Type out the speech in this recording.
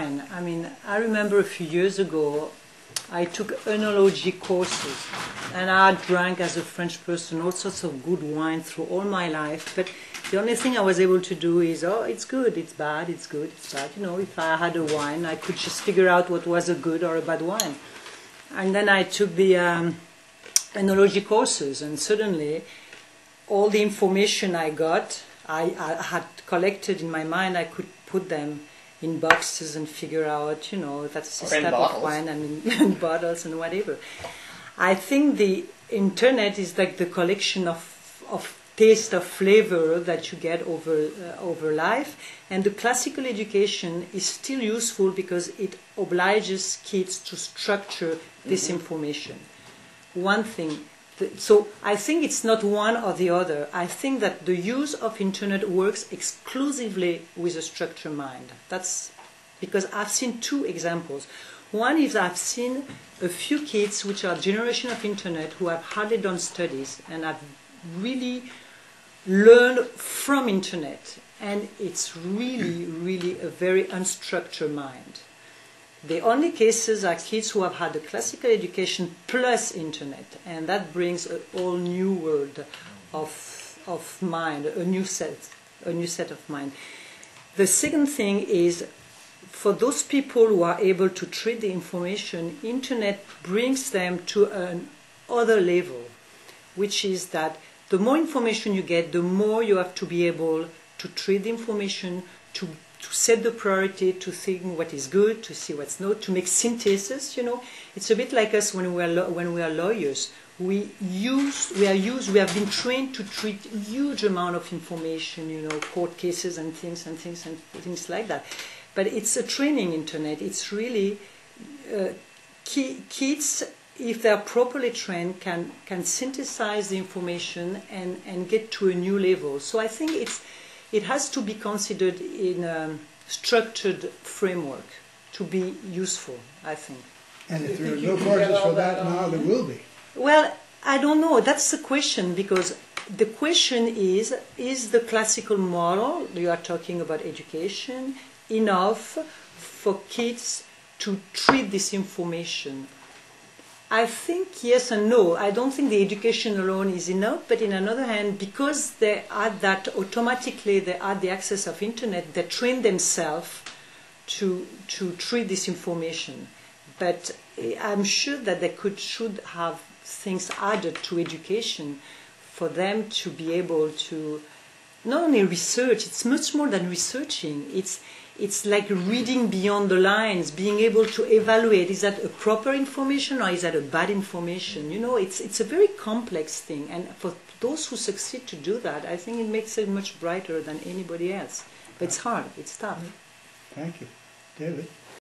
I mean, I remember a few years ago, I took enology courses, and I drank as a French person all sorts of good wine through all my life, but the only thing I was able to do is, oh, it's good, it's bad, it's good, it's bad. You know, if I had a wine, I could just figure out what was a good or a bad wine. And then I took the enology courses, and suddenly all the information I got, I had collected in my mind, I could put them in boxes and figure out, you know, that's this type of wine, and in bottles and whatever. I think the internet is like the collection of taste, of flavor that you get over life, and the classical education is still useful because it obliges kids to structure this information. One thing. So I think it's not one or the other. I think that the use of internet works exclusively with a structured mind. That's because I've seen two examples. One is I've seen a few kids which are generation of internet who have hardly done studies and have really learned from internet. And it's really, really a very unstructured mind. The only cases are kids who have had a classical education plus internet, and that brings a whole new world of mind, a new set of mind. The second thing is, for those people who are able to treat the information, internet brings them to another level, which is that the more information you get, the more you have to be able to treat the information, to set the priority, to think what is good, to see what's not, to make synthesis. You know, it's a bit like us when we are lawyers. We have been trained to treat huge amount of information. You know, court cases and things like that. But it's a training internet. It's really kids, if they are properly trained, can synthesize the information and get to a new level. So I think it has to be considered in a structured framework to be useful, I think. And if there are no courses for that now, there will be. Well, I don't know. That's the question, because the question is the classical model, you are talking about education, enough for kids to treat this information? I think yes and no. I don't think the education alone is enough, but in another hand, because they add that automatically, they add the access of internet, they train themselves to treat this information. But I'm sure that they should have things added to education for them to be able to not only research, it's much more than researching. It's like reading beyond the lines, being able to evaluate, is that a proper information or is that a bad information? You know, it's a very complex thing. And for those who succeed to do that, I think it makes it much brighter than anybody else. But it's hard, it's tough. Thank you. David?